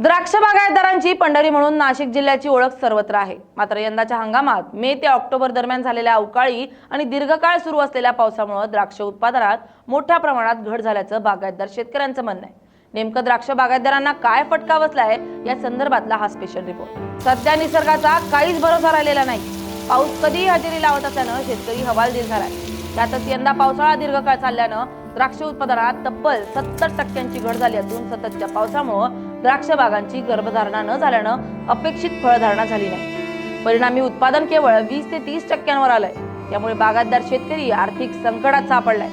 द्राक्ष बागायतदारांची पंढरी म्हणून नाशिक जिल्ह्याची ओळख सर्वत्र आहे। मात्र यंदाच्या हंगामात मे ते ऑक्टोबर दरम्यान झालेल्या अवकाळी आणि दीर्घकाळ सुरू असलेल्या पावसामुळे द्राक्ष उत्पादनात मोठ्या प्रमाणात घट झाल्याचं बागायतदार शेतकऱ्यांचं म्हणणं आहे। नेमकं द्राक्ष बागायतदारांना काय फटका बसलाय या संदर्भातला हा स्पेशल रिपोर्ट। सध्या निसर्गाचा काहीच भरोसा राहिलेला नाही। पाऊस कधीही हजेरी लावत असल्यानं शेतकरी हवालदिल झालाय। त्यातच यंदा पावसाळा दीर्घकाळ चालल्यानं द्राक्ष उत्पादनात तब्बल 70% घट झाली असून सततच्या पावसामुळे द्राक्ष बागांची गर्भधारणा न झाल्यानं अपेक्षित फळधारणा झाली नाही। परिणामी उत्पादन केवळ 20 ते 30% आलंय। त्यामुळे बागायतदार शेतकरी आर्थिक संकटात सापडलाय।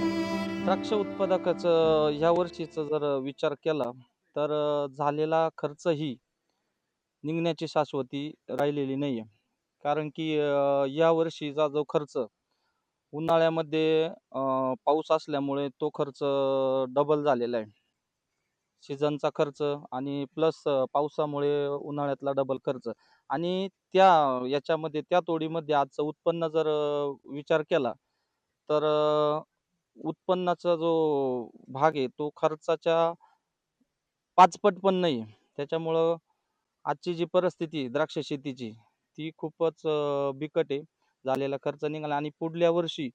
द्राक्ष उत्पादकाचं ह्या वर्षीचा जर विचार केला तर झालेला खर्चही निघण्याची शाश्वती राहिलेली नाहीये। कारण की या वर्षीचा जो खर्च उन्हाळ्यामध्ये पाऊस असल्यामुळे तो खर्च डबल झालेला आहे। सीझनचा खर्च आणि प्लस पावसामुळे उन्हाळ्यातला डबल खर्च आणि याच्यामध्ये त्या तोडीमध्ये आजचं उत्पन्न जर विचार केला तर उत्पन्नाचा जो भाग आहे तो खर्चाच्या 5 पट पण नाही। त्याच्यामुळं आजची जी परिस्थिती आहे द्राक्ष शेतीची ती खूपच बिकट आहे। झालेला खर्च निघाला आणि पुढल्या वर्षी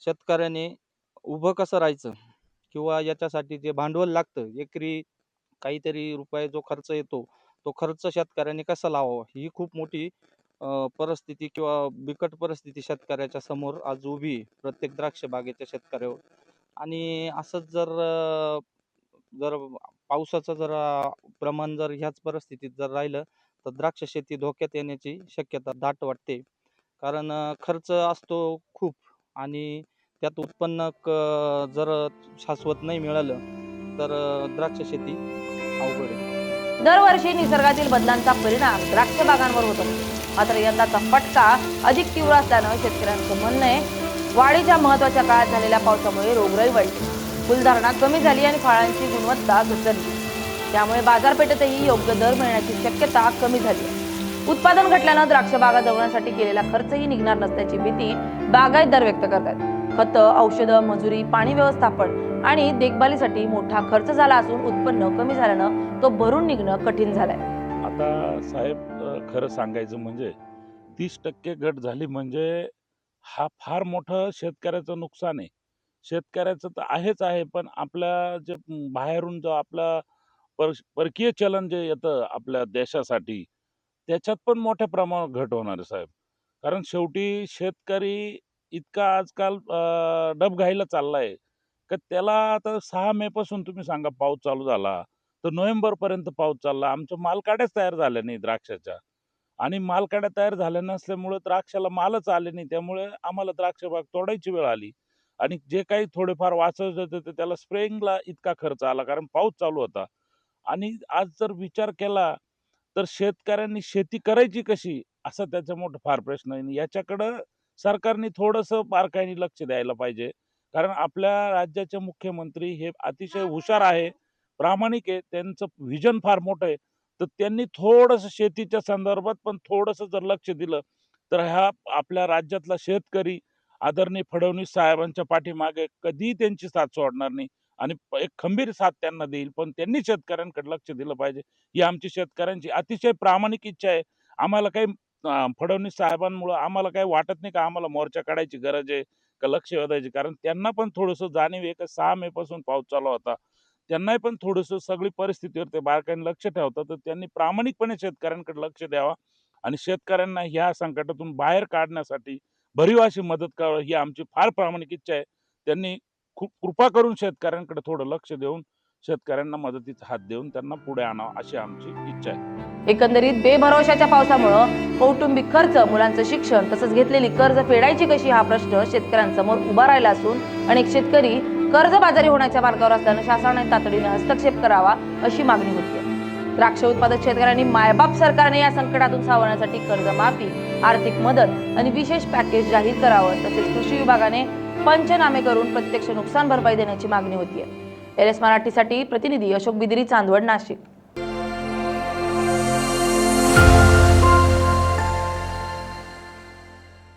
शेतकऱ्याने उभं कसं राहायचं किंवा याच्यासाठी जे भांडवल लागतं एकरी काहीतरी रुपये जो खर्च येतो तो खर्च शेतकऱ्याने कसा लावावा ही खूप मोठी परिस्थिती किंवा बिकट परिस्थिती शेतकऱ्याच्या समोर आज उभी आहे प्रत्येक द्राक्ष बागेच्या शेतकऱ्यावर। आणि असंच जर पावसाचं जर प्रमाण जर ह्याच परिस्थितीत जर राहिलं तर द्राक्ष शेती धोक्यात येण्याची शक्यता दाट वाटते। कारण खर्च असतो खूप आणि त्यात उत्पन्न जर शाश्वत नाही मिळालं तर द्राक्ष शेती अवघड आहे। दरवर्षी निसर्गातील बदलांचा परिणाम द्राक्ष बागांवर होतो। मात्र यंदाचा फटका अधिक तीव्र असल्यानं शेतकऱ्यांचं म्हणणं आहे वाढीच्या महत्त्वाच्या काळात झालेल्या पावसामुळे रोगराई वाढली, फुलधारणा कमी झाली आणि फळांची गुणवत्ता घसरली। त्यामुळे बाजारपेठेतही योग्य दर मिळण्याची शक्यता कमी झाली। उत्पादन घटल्यानं द्राक्ष बागा जगवण्यासाठी केलेला खर्चही निघणार नसल्याची भीती बागायतदार व्यक्त करतात। खतं, औषधं, मजुरी, पाणी व्यवस्थापन आणि देखभालीसाठी मोठा खर्च झाला असून उत्पन्न कमी झाल्यानं तो भरून निघणं कठीण झालंय। आता साहेब खरं सांगायचं म्हणजे 30% घट झाली म्हणजे हा फार मोठं शेतकऱ्याचं नुकसान आहे। शेतकऱ्याचं तर आहेच आहे, पण आपल्या जे बाहेरून जो आपला परकीय चलन जे येतं आपल्या देशासाठी त्याच्यात पण मोठ्या प्रमाणात घट होणार आहे साहेब। कारण शेवटी शेतकरी इतका आजकाल डबघाईला चाललाय का त्याला आता 6 मे पासून तुम्ही सांगा पाऊस चालू झाला तर नोव्हेंबरपर्यंत पाऊस चालला। आमच्या मालकाड्याच तयार झाल्या नाही द्राक्षाच्या आणि मालकाड्या तयार झाल्या नसल्यामुळे द्राक्षाला मालच आले नाही। त्यामुळे आम्हाला द्राक्ष बाग तोडायची वेळ आली आणि जे काही थोडेफार वाचत होते ते त्याला स्प्रेइंगला इतका खर्च आला कारण पाऊस चालू होता। आणि आज जर विचार केला तर शेतकऱ्यांनी शेती करायची कशी असा त्याचा मोठा फार प्रश्न आहे। याच्याकडं सरकारने थोडंसं बारकाईने लक्ष द्यायला पाहिजे। कारण आपल्या राज्याचे मुख्यमंत्री हे अतिशय हुशार आहे, प्रामाणिक आहे, त्यांचं व्हिजन फार मोठं आहे। तर त्यांनी थोडंसं शेतीच्या संदर्भात पण थोडंसं जर लक्ष दिलं तर ह्या आपल्या राज्यातला शेतकरी आदरणीय फडणवीस साहेबांच्या पाठीमागे कधीही त्यांची साथ सोडणार नाही आणि एक खंबीर साथ त्यांना देईल। पण त्यांनी शेतकऱ्यांकडे लक्ष दिलं पाहिजे ही आमची शेतकऱ्यांची अतिशय प्रामाणिक इच्छा आहे। आम्हाला काही फडणवीस साहेबांमुळे आम्हाला काही वाटत नाही का आम्हाला मोर्चा काढायची गरज आहे का लक्ष वेधायची। कारण त्यांना पण थोडंसं जाणीव आहे का 6 मे पासून पाऊस चालू होता, त्यांनाही पण थोडंसं सगळी परिस्थितीवर ते बारकाईने लक्ष ठेवतात। तर त्यांनी प्रामाणिकपणे शेतकऱ्यांकडे लक्ष द्यावा आणि शेतकऱ्यांना ह्या संकटातून बाहेर काढण्यासाठी भरीव अशी मदत करावी ही आमची फार प्रामाणिक इच्छा आहे। त्यांनी खूप कृपा करून शेतकऱ्यांकडे थोडं लक्ष देऊन शेतकऱ्यांना मदतीचा हात देऊन त्यांना पुढे आणावं अशी आमची इच्छा आहे। एकंदरीत बेभरवशाच्या पावसामुळे कौटुंबिक खर्च, मुलांचं शिक्षण तसंच घेतलेली कर्ज फेडायची कशी हा प्रश्न शेतकऱ्यांसमोर उभा राहिला असून अनेक शेतकरी कर्जबाजारी होण्याच्या मार्गावर असल्यानं शासनाने तातडीने हस्तक्षेप करावा अशी मागणी होती। द्राक्ष उत्पादक शेतकऱ्यांनी मायबाप सरकारने या संकटातून सावरण्यासाठी कर्जमाफी, आर्थिक मदत आणि विशेष पॅकेज जाहीर करावं तसेच कृषी विभागाने पंचनामे करून प्रत्यक्ष नुकसान भरपाई देण्याची मागणी होती। LS मराठीसाठी प्रतिनिधी अशोक बिदरी, चांदवड, नाशिक।